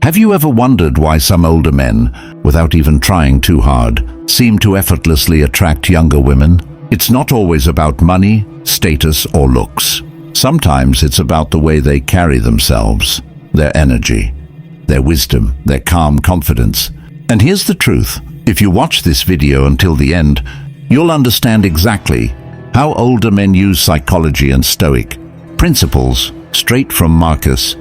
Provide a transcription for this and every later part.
Have you ever wondered why some older men, without even trying too hard, seem to effortlessly attract younger women? It's not always about money, status, or looks. Sometimes it's about the way they carry themselves, their energy, their wisdom, their calm confidence. And here's the truth. If you watch this video until the end, you'll understand exactly how older men use psychology and Stoic principles straight from Marcus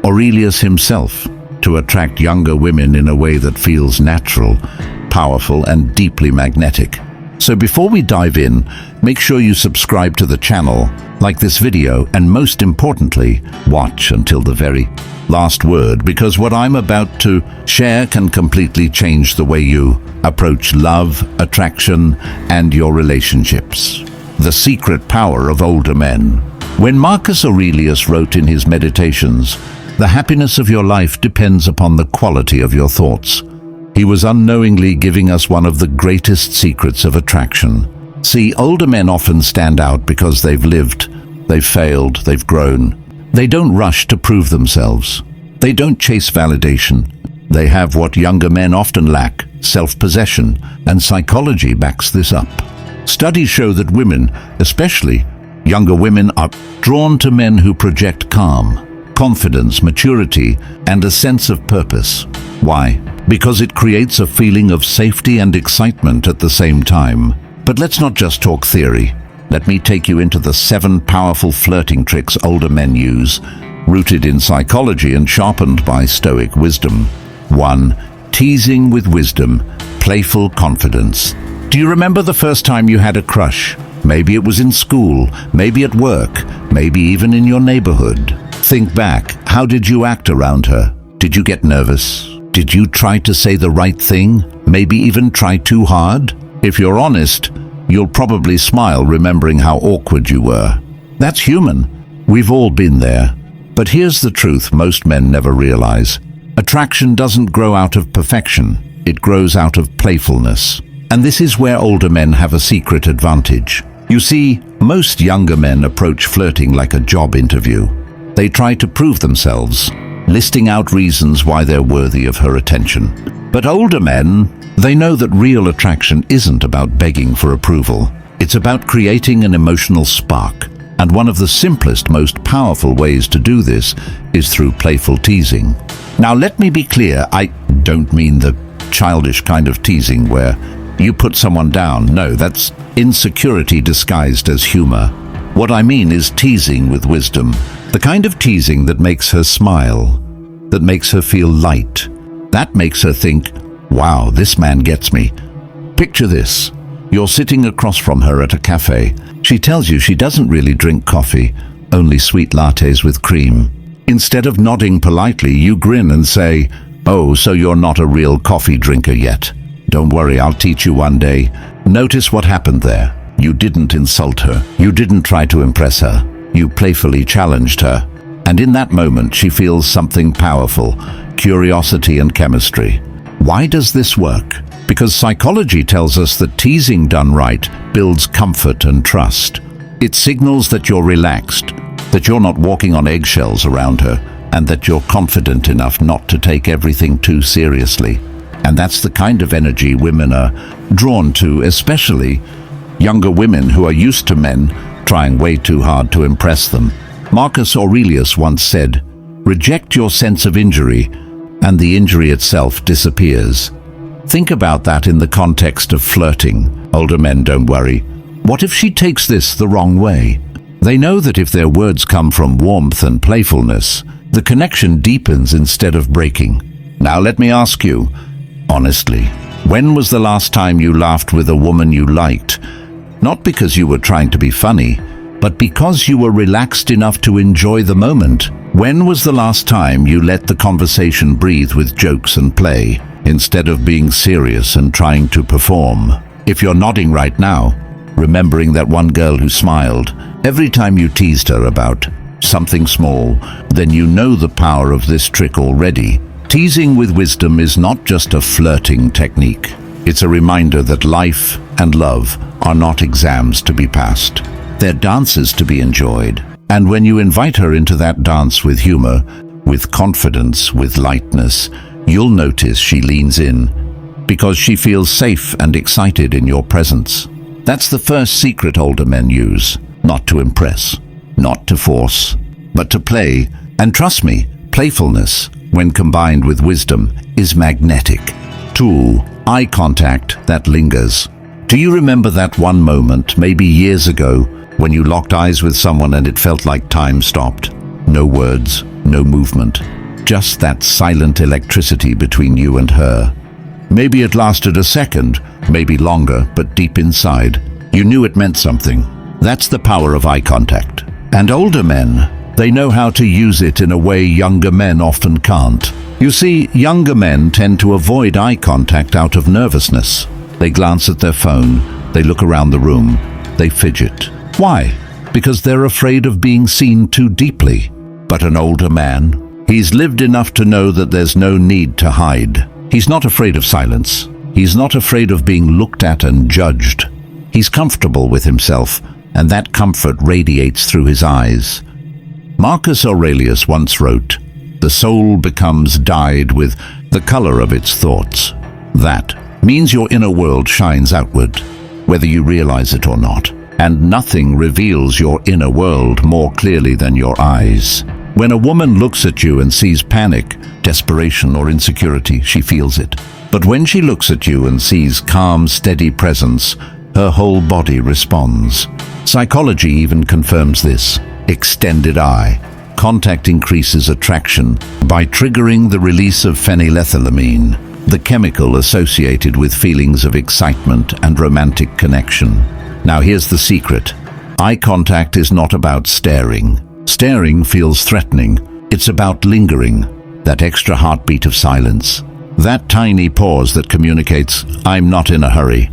Aurelius himself to attract younger women in a way that feels natural, powerful, and deeply magnetic. So before we dive in, make sure you subscribe to the channel, like this video, and most importantly, watch until the very last word, because what I'm about to share can completely change the way you approach love, attraction, and your relationships. The secret power of older men. When Marcus Aurelius wrote in his Meditations, "The happiness of your life depends upon the quality of your thoughts," he was unknowingly giving us one of the greatest secrets of attraction. See, older men often stand out because they've lived, they've failed, they've grown. They don't rush to prove themselves. They don't chase validation. They have what younger men often lack: self-possession, and psychology backs this up. Studies show that women, especially younger women, are drawn to men who project calm, confidence, maturity, and a sense of purpose. Why? Because it creates a feeling of safety and excitement at the same time. But let's not just talk theory. Let me take you into the 7 powerful flirting tricks older men use, rooted in psychology and sharpened by Stoic wisdom. 1. Teasing with wisdom, playful confidence. Do you remember the first time you had a crush? Maybe it was in school, maybe at work, maybe even in your neighborhood. Think back. How did you act around her? Did you get nervous? Did you try to say the right thing? Maybe even try too hard? If you're honest, you'll probably smile remembering how awkward you were. That's human. We've all been there. But here's the truth most men never realize. Attraction doesn't grow out of perfection. It grows out of playfulness. And this is where older men have a secret advantage. You see, most younger men approach flirting like a job interview. They try to prove themselves, listing out reasons why they're worthy of her attention. But older men, they know that real attraction isn't about begging for approval. It's about creating an emotional spark. And one of the simplest, most powerful ways to do this is through playful teasing. Now let me be clear, I don't mean the childish kind of teasing where you put someone down. No, that's insecurity disguised as humor. What I mean is teasing with wisdom. The kind of teasing that makes her smile, that makes her feel light, that makes her think, wow, this man gets me. Picture this. You're sitting across from her at a cafe. She tells you she doesn't really drink coffee, only sweet lattes with cream. Instead of nodding politely, you grin and say, "Oh, so you're not a real coffee drinker yet. Don't worry, I'll teach you one day." Notice what happened there. You didn't insult her. You didn't try to impress her. You playfully challenged her. And in that moment, she feels something powerful: curiosity and chemistry. Why does this work? Because psychology tells us that teasing done right builds comfort and trust. It signals that you're relaxed, that you're not walking on eggshells around her, and that you're confident enough not to take everything too seriously. And that's the kind of energy women are drawn to, especially younger women who are used to men trying way too hard to impress them. Marcus Aurelius once said, "Reject your sense of injury, and the injury itself disappears." Think about that in the context of flirting. Older men, don't worry. What if she takes this the wrong way? They know that if their words come from warmth and playfulness, the connection deepens instead of breaking. Now let me ask you, honestly, when was the last time you laughed with a woman you liked? Not because you were trying to be funny, but because you were relaxed enough to enjoy the moment. When was the last time you let the conversation breathe with jokes and play, instead of being serious and trying to perform? If you're nodding right now, remembering that one girl who smiled every time you teased her about something small, then you know the power of this trick already. Teasing with wisdom is not just a flirting technique. It's a reminder that life and love are not exams to be passed. They're dances to be enjoyed. And when you invite her into that dance with humor, with confidence, with lightness, you'll notice she leans in because she feels safe and excited in your presence. That's the first secret older men use, not to impress, not to force, but to play. And trust me, playfulness, when combined with wisdom, is magnetic. 2. Eye contact that lingers. Do you remember that one moment, maybe years ago, when you locked eyes with someone and it felt like time stopped? No words, no movement, just that silent electricity between you and her. Maybe it lasted a second, maybe longer, but deep inside, you knew it meant something. That's the power of eye contact. And older men, they know how to use it in a way younger men often can't. You see, younger men tend to avoid eye contact out of nervousness. They glance at their phone, they look around the room, they fidget. Why? Because they're afraid of being seen too deeply. But an older man, he's lived enough to know that there's no need to hide. He's not afraid of silence. He's not afraid of being looked at and judged. He's comfortable with himself, and that comfort radiates through his eyes. Marcus Aurelius once wrote, "The soul becomes dyed with the color of its thoughts." That means your inner world shines outward, whether you realize it or not. And nothing reveals your inner world more clearly than your eyes. When a woman looks at you and sees panic, desperation, or insecurity, she feels it. But when she looks at you and sees calm, steady presence, her whole body responds. Psychology even confirms this. Extended eye contact increases attraction by triggering the release of phenylethylamine, the chemical associated with feelings of excitement and romantic connection. Now here's the secret. Eye contact is not about staring. Staring feels threatening. It's about lingering, that extra heartbeat of silence. That tiny pause that communicates, "I'm not in a hurry.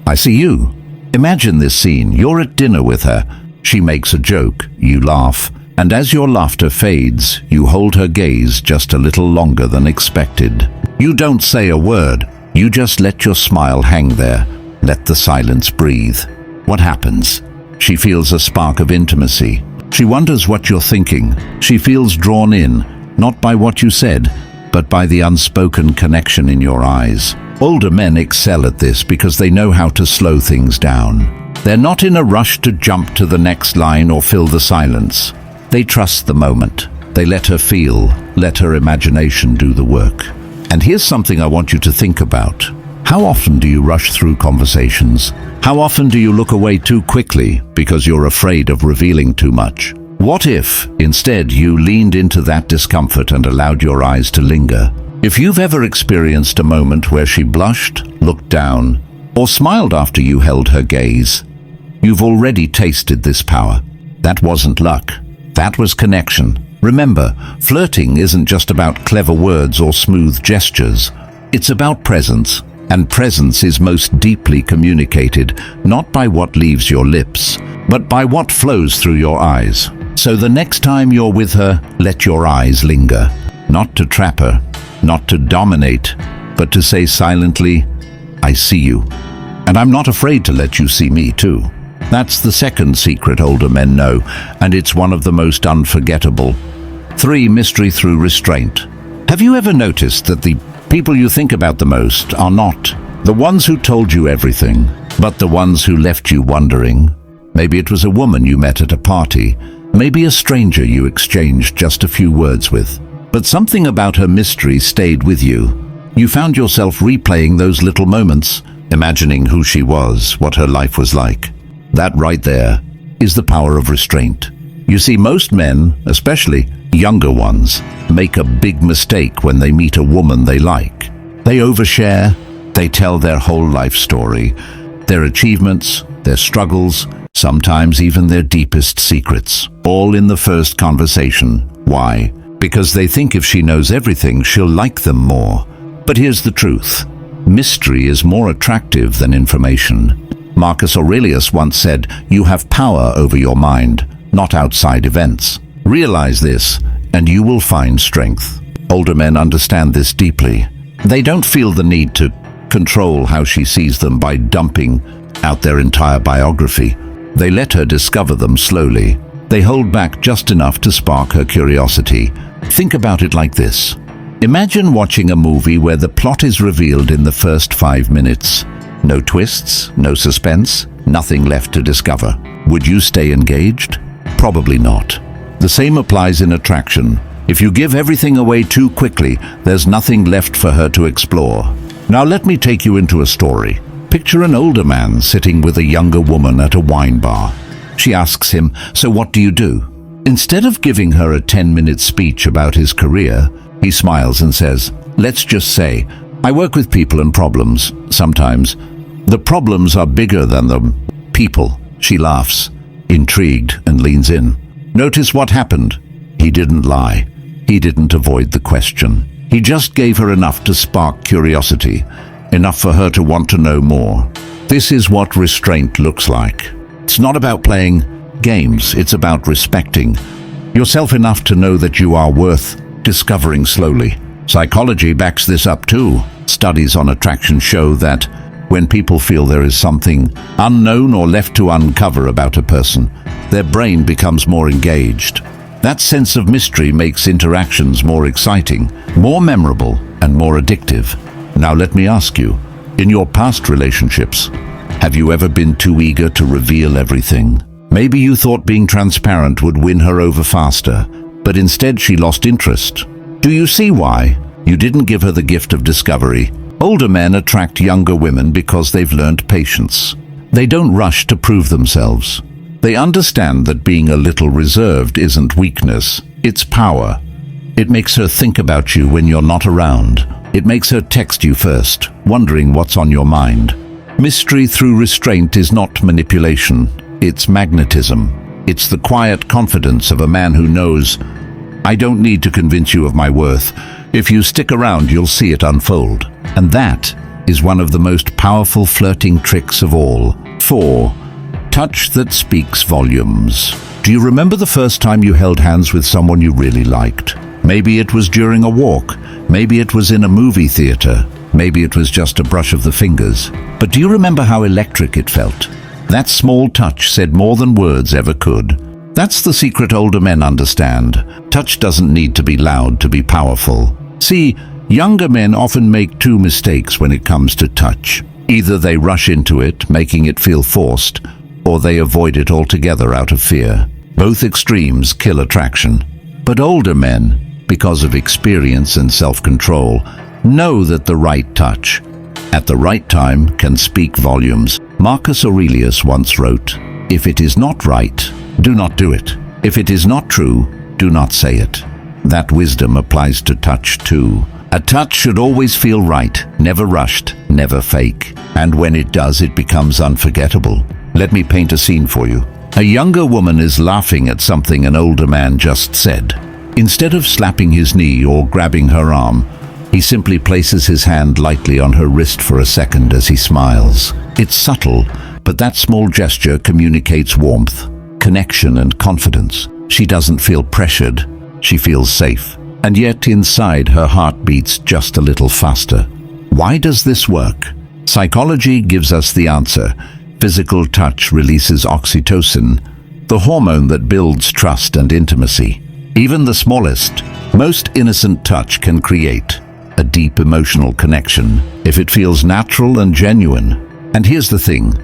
I see you." Imagine this scene. You're at dinner with her. She makes a joke. You laugh. And as your laughter fades, you hold her gaze just a little longer than expected. You don't say a word. You just let your smile hang there. Let the silence breathe. What happens? She feels a spark of intimacy. She wonders what you're thinking. She feels drawn in, not by what you said, but by the unspoken connection in your eyes. Older men excel at this because they know how to slow things down. They're not in a rush to jump to the next line or fill the silence. They trust the moment. They let her feel, let her imagination do the work. And here's something I want you to think about. How often do you rush through conversations? How often do you look away too quickly because you're afraid of revealing too much? What if, instead, you leaned into that discomfort and allowed your eyes to linger? If you've ever experienced a moment where she blushed, looked down, or smiled after you held her gaze, you've already tasted this power. That wasn't luck. That was connection. Remember, flirting isn't just about clever words or smooth gestures. It's about presence. And presence is most deeply communicated, not by what leaves your lips, but by what flows through your eyes. So the next time you're with her, let your eyes linger. Not to trap her, not to dominate, but to say silently, "I see you. And I'm not afraid to let you see me too." That's the second secret older men know, and it's one of the most unforgettable. 3. Mystery through restraint. Have you ever noticed that the people you think about the most are not the ones who told you everything, but the ones who left you wondering? Maybe it was a woman you met at a party, maybe a stranger you exchanged just a few words with. But something about her mystery stayed with you. You found yourself replaying those little moments, imagining who she was, what her life was like. That right there is the power of restraint. You see, most men, especially younger ones, make a big mistake when they meet a woman they like. They overshare, they tell their whole life story, their achievements, their struggles, sometimes even their deepest secrets, all in the first conversation. Why? Because they think if she knows everything, she'll like them more. But here's the truth. Mystery is more attractive than information. Marcus Aurelius once said, "You have power over your mind, not outside events." Realize this, and you will find strength. Older men understand this deeply. They don't feel the need to control how she sees them by dumping out their entire biography. They let her discover them slowly. They hold back just enough to spark her curiosity. Think about it like this. Imagine watching a movie where the plot is revealed in the first 5 minutes. No twists, no suspense, nothing left to discover. Would you stay engaged? Probably not. The same applies in attraction. If you give everything away too quickly, there's nothing left for her to explore. Now let me take you into a story. Picture an older man sitting with a younger woman at a wine bar. She asks him, "So what do you do?" Instead of giving her a 10-minute speech about his career, he smiles and says, "Let's just say, I work with people and problems. Sometimes the problems are bigger than the people." She laughs, intrigued, and leans in. Notice what happened. He didn't lie. He didn't avoid the question. He just gave her enough to spark curiosity, enough for her to want to know more. This is what restraint looks like. It's not about playing games, it's about respecting yourself enough to know that you are worth discovering slowly. Psychology backs this up too. Studies on attraction show that when people feel there is something unknown or left to uncover about a person, their brain becomes more engaged. That sense of mystery makes interactions more exciting, more memorable, and more addictive. Now let me ask you, in your past relationships, have you ever been too eager to reveal everything? Maybe you thought being transparent would win her over faster, but instead she lost interest. Do you see why? You didn't give her the gift of discovery. Older men attract younger women because they've learned patience. They don't rush to prove themselves. They understand that being a little reserved isn't weakness, it's power. It makes her think about you when you're not around. It makes her text you first, wondering what's on your mind. Mystery through restraint is not manipulation, it's magnetism. It's the quiet confidence of a man who knows, "I don't need to convince you of my worth. If you stick around, you'll see it unfold." And that is one of the most powerful flirting tricks of all. 4. Touch that speaks volumes. Do you remember the first time you held hands with someone you really liked? Maybe it was during a walk. Maybe it was in a movie theater. Maybe it was just a brush of the fingers. But do you remember how electric it felt? That small touch said more than words ever could. That's the secret older men understand. Touch doesn't need to be loud to be powerful. See, younger men often make 2 mistakes when it comes to touch. Either they rush into it, making it feel forced, or they avoid it altogether out of fear. Both extremes kill attraction. But older men, because of experience and self-control, know that the right touch, at the right time, can speak volumes. Marcus Aurelius once wrote, "If it is not right, do not do it. If it is not true, do not say it." That wisdom applies to touch too. A touch should always feel right, never rushed, never fake. And when it does, it becomes unforgettable. Let me paint a scene for you. A younger woman is laughing at something an older man just said. Instead of slapping his knee or grabbing her arm, he simply places his hand lightly on her wrist for a second as he smiles. It's subtle, but that small gesture communicates warmth, connection, and confidence. She doesn't feel pressured, she feels safe. And yet inside her heart beats just a little faster. Why does this work? Psychology gives us the answer. Physical touch releases oxytocin, the hormone that builds trust and intimacy. Even the smallest, most innocent touch can create a deep emotional connection if it feels natural and genuine. And here's the thing,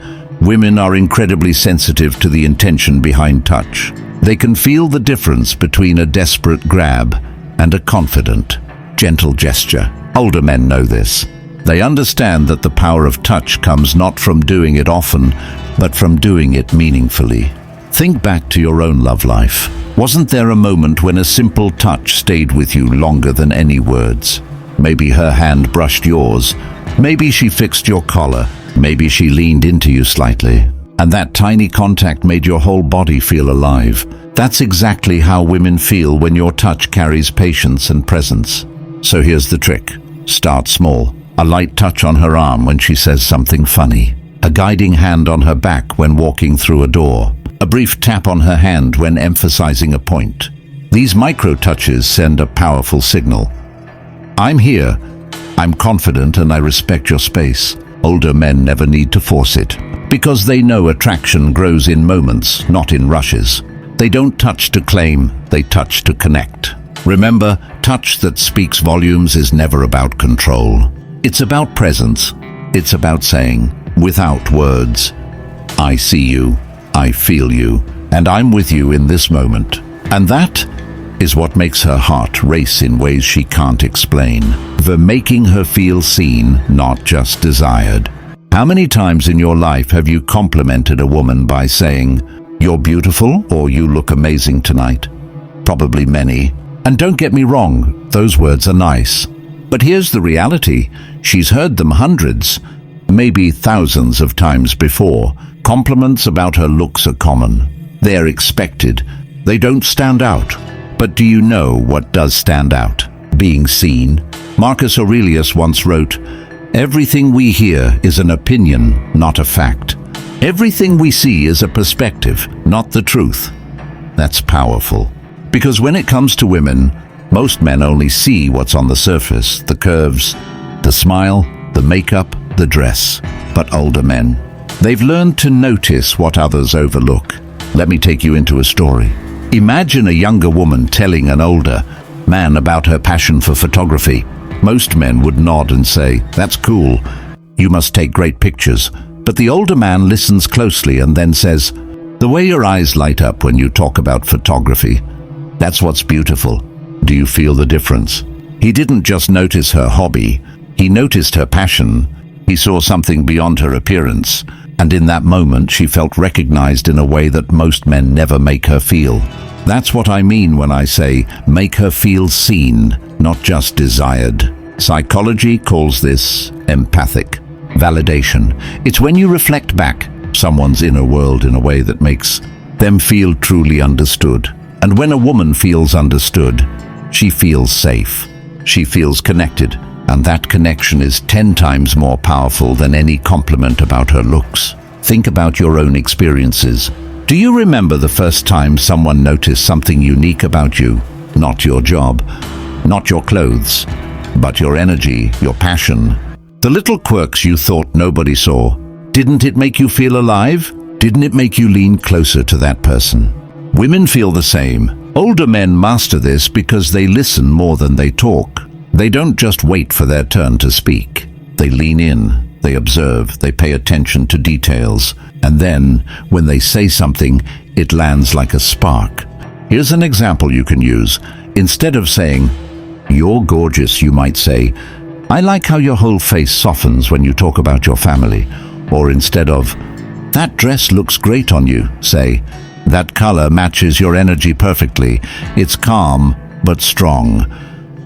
women are incredibly sensitive to the intention behind touch. They can feel the difference between a desperate grab and a confident, gentle gesture. Older men know this. They understand that the power of touch comes not from doing it often, but from doing it meaningfully. Think back to your own love life. Wasn't there a moment when a simple touch stayed with you longer than any words? Maybe her hand brushed yours. Maybe she fixed your collar. Maybe she leaned into you slightly. And that tiny contact made your whole body feel alive. That's exactly how women feel when your touch carries patience and presence. So here's the trick. Start small. A light touch on her arm when she says something funny. A guiding hand on her back when walking through a door. A brief tap on her hand when emphasizing a point. These micro touches send a powerful signal. I'm here, I'm confident, and I respect your space. Older men never need to force it, because they know attraction grows in moments, not in rushes. They don't touch to claim, they touch to connect. Remember, touch that speaks volumes is never about control. It's about presence. It's about saying, without words, I see you, I feel you, and I'm with you in this moment. And that is what makes her heart race in ways she can't explain. The making her feel seen, not just desired. How many times in your life have you complimented a woman by saying, "You're beautiful," or "You look amazing tonight"? Probably many. And don't get me wrong, those words are nice. But here's the reality. She's heard them hundreds, maybe thousands of times before. Compliments about her looks are common. They're expected. They don't stand out. But do you know what does stand out? Being seen. Marcus Aurelius once wrote, "Everything we hear is an opinion, not a fact. Everything we see is a perspective, not the truth." That's powerful. Because when it comes to women, most men only see what's on the surface, the curves, the smile, the makeup, the dress. But older men, they've learned to notice what others overlook. Let me take you into a story. Imagine a younger woman telling an older man about her passion for photography. Most men would nod and say, "That's cool. You must take great pictures." But the older man listens closely and then says, "The way your eyes light up when you talk about photography, that's what's beautiful. Do you feel the difference?" He didn't just notice her hobby, he noticed her passion. He saw something beyond her appearance, and in that moment she felt recognized in a way that most men never make her feel. That's what I mean when I say make her feel seen, not just desired. Psychology calls this empathic validation. It's when you reflect back someone's inner world in a way that makes them feel truly understood. And when a woman feels understood, she feels safe. She feels connected. And that connection is 10 times more powerful than any compliment about her looks. Think about your own experiences. Do you remember the first time someone noticed something unique about you? Not your job, not your clothes, but your energy, your passion. The little quirks you thought nobody saw. Didn't it make you feel alive? Didn't it make you lean closer to that person? Women feel the same. Older men master this because they listen more than they talk. They don't just wait for their turn to speak. They lean in, they observe, they pay attention to details, and then, when they say something, it lands like a spark. Here's an example you can use. Instead of saying, "You're gorgeous," you might say, "I like how your whole face softens when you talk about your family." Or instead of, "That dress looks great on you," say, "That color matches your energy perfectly. It's calm, but strong."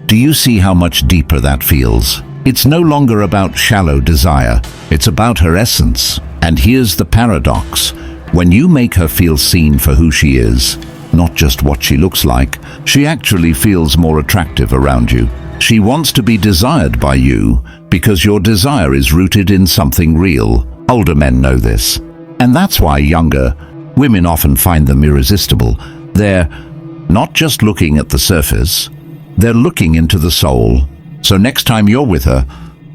Do you see how much deeper that feels? It's no longer about shallow desire. It's about her essence. And here's the paradox. When you make her feel seen for who she is, not just what she looks like, she actually feels more attractive around you. She wants to be desired by you because your desire is rooted in something real. Older men know this. And that's why younger women often find them irresistible. They're not just looking at the surface, they're looking into the soul. So next time you're with her,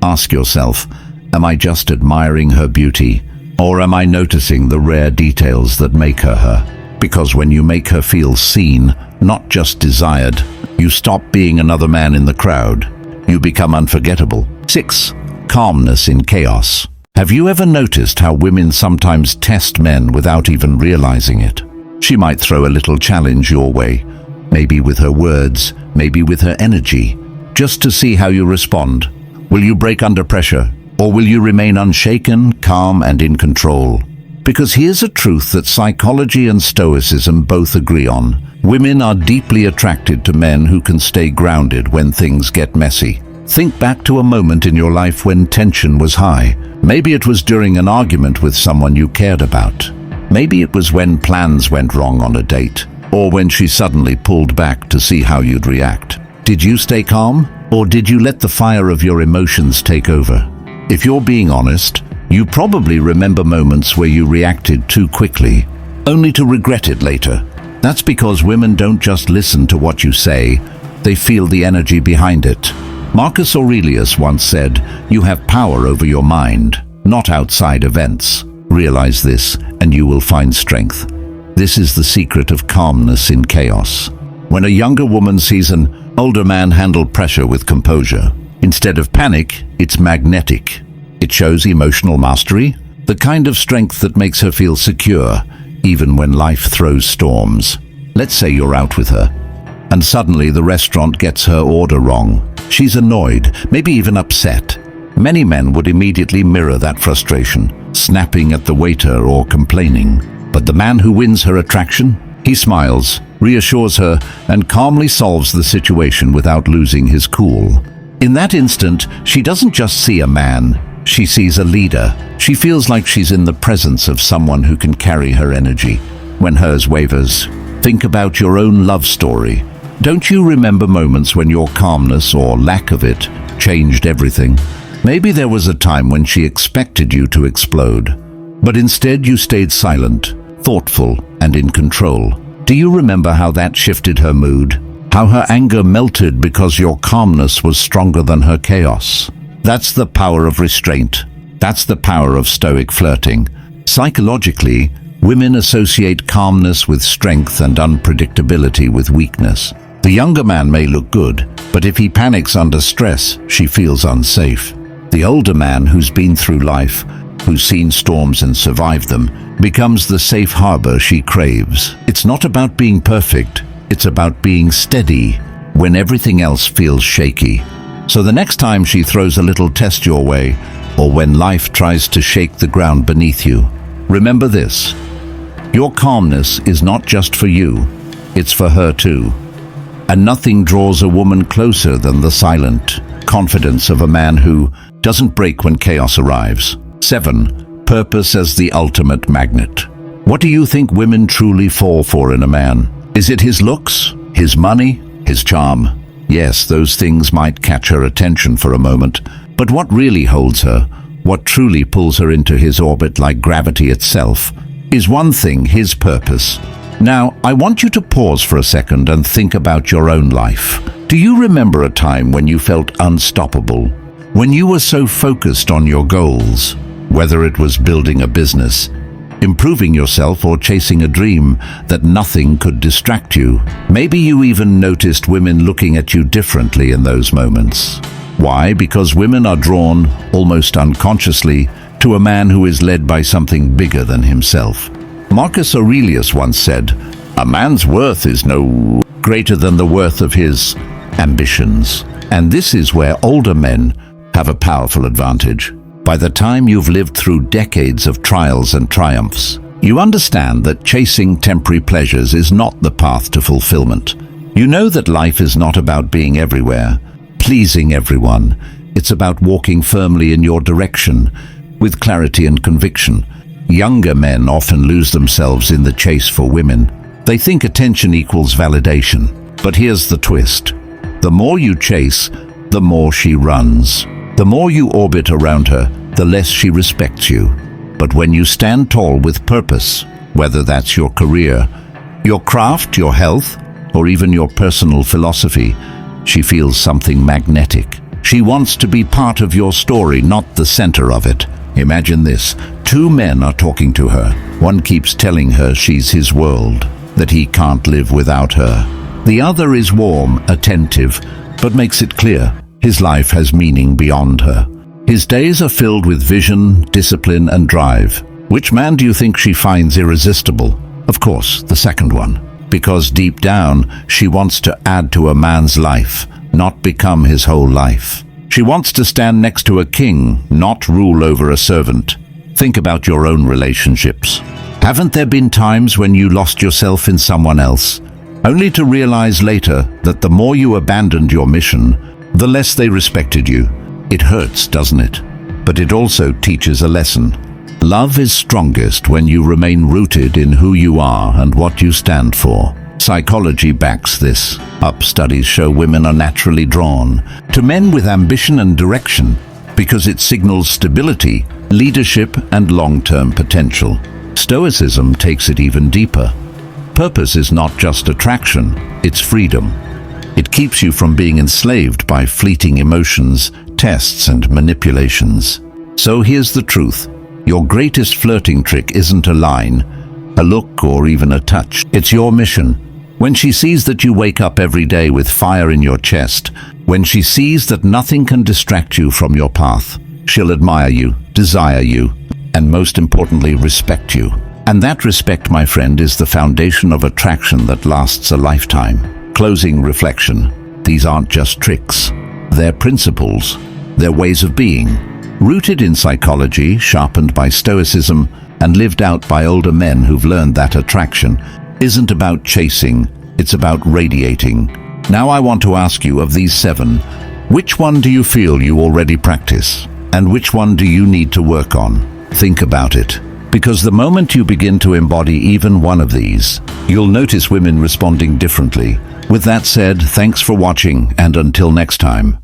ask yourself, am I just admiring her beauty? Or am I noticing the rare details that make her her? Because when you make her feel seen, not just desired, you stop being another man in the crowd. You become unforgettable. 6. Calmness in chaos. Have you ever noticed how women sometimes test men without even realizing it? She might throw a little challenge your way, maybe with her words, maybe with her energy, just to see how you respond. Will you break under pressure? Or will you remain unshaken, calm, and in control? Because here's a truth that psychology and Stoicism both agree on. Women are deeply attracted to men who can stay grounded when things get messy. Think back to a moment in your life when tension was high. Maybe it was during an argument with someone you cared about. Maybe it was when plans went wrong on a date, or when she suddenly pulled back to see how you'd react. Did you stay calm, or did you let the fire of your emotions take over? If you're being honest, you probably remember moments where you reacted too quickly, only to regret it later. That's because women don't just listen to what you say, they feel the energy behind it. Marcus Aurelius once said, "You have power over your mind, not outside events." Realize this, and you will find strength. This is the secret of calmness in chaos. When a younger woman sees an older man handle pressure with composure, instead of panic, it's magnetic. It shows emotional mastery, the kind of strength that makes her feel secure, even when life throws storms. Let's say you're out with her, and suddenly the restaurant gets her order wrong. She's annoyed, maybe even upset. Many men would immediately mirror that frustration, snapping at the waiter or complaining. But the man who wins her attraction? He smiles, reassures her, and calmly solves the situation without losing his cool. In that instant, she doesn't just see a man, she sees a leader. She feels like she's in the presence of someone who can carry her energy when hers wavers. Think about your own love story. Don't you remember moments when your calmness, or lack of it, changed everything? Maybe there was a time when she expected you to explode, but instead you stayed silent, thoughtful, and in control. Do you remember how that shifted her mood? How her anger melted because your calmness was stronger than her chaos? That's the power of restraint. That's the power of Stoic flirting. Psychologically, women associate calmness with strength and unpredictability with weakness. The younger man may look good, but if he panics under stress, she feels unsafe. The older man who's been through life, who's seen storms and survived them, becomes the safe harbor she craves. It's not about being perfect, it's about being steady when everything else feels shaky. So the next time she throws a little test your way, or when life tries to shake the ground beneath you, remember this: your calmness is not just for you, it's for her too. And nothing draws a woman closer than the silent confidence of a man who doesn't break when chaos arrives. 7. Purpose as the ultimate magnet. What do you think women truly fall for in a man? Is it his looks, his money, his charm? Yes, those things might catch her attention for a moment, but what really holds her, what truly pulls her into his orbit like gravity itself, is one thing: his purpose. Now, I want you to pause for a second and think about your own life. Do you remember a time when you felt unstoppable? When you were so focused on your goals, whether it was building a business, improving yourself, or chasing a dream, that nothing could distract you? Maybe you even noticed women looking at you differently in those moments. Why? Because women are drawn, almost unconsciously, to a man who is led by something bigger than himself. Marcus Aurelius once said, "A man's worth is no greater than the worth of his ambitions." And this is where older men have a powerful advantage. By the time you've lived through decades of trials and triumphs, you understand that chasing temporary pleasures is not the path to fulfillment. You know that life is not about being everywhere, pleasing everyone. It's about walking firmly in your direction, with clarity and conviction. Younger men often lose themselves in the chase for women. They think attention equals validation. But here's the twist: the more you chase, the more she runs. The more you orbit around her, the less she respects you. But when you stand tall with purpose, whether that's your career, your craft, your health, or even your personal philosophy, she feels something magnetic. She wants to be part of your story, not the center of it. Imagine this: 2 men are talking to her. One keeps telling her she's his world, that he can't live without her. The other is warm, attentive, but makes it clear his life has meaning beyond her. His days are filled with vision, discipline, and drive. Which man do you think she finds irresistible? Of course, the second one. Because deep down, she wants to add to a man's life, not become his whole life. She wants to stand next to a king, not rule over a servant. Think about your own relationships. Haven't there been times when you lost yourself in someone else, only to realize later that the more you abandoned your mission, the less they respected you? It hurts, doesn't it? But it also teaches a lesson. Love is strongest when you remain rooted in who you are and what you stand for. Psychology backs this up. Studies show women are naturally drawn to men with ambition and direction because it signals stability, leadership, and long-term potential. Stoicism takes it even deeper. Purpose is not just attraction, it's freedom. It keeps you from being enslaved by fleeting emotions, tests, and manipulations. So here's the truth. Your greatest flirting trick isn't a line, a look, or even a touch. It's your mission. When she sees that you wake up every day with fire in your chest, when she sees that nothing can distract you from your path, she'll admire you, desire you, and most importantly, respect you. And that respect, my friend, is the foundation of attraction that lasts a lifetime. Closing reflection. These aren't just tricks. They're principles. They're ways of being. Rooted in psychology, sharpened by Stoicism, and lived out by older men who've learned that attraction isn't about chasing, it's about radiating. Now I want to ask you, of these 7, which one do you feel you already practice? And which one do you need to work on? Think about it. Because the moment you begin to embody even one of these, you'll notice women responding differently. With that said, thanks for watching, and until next time.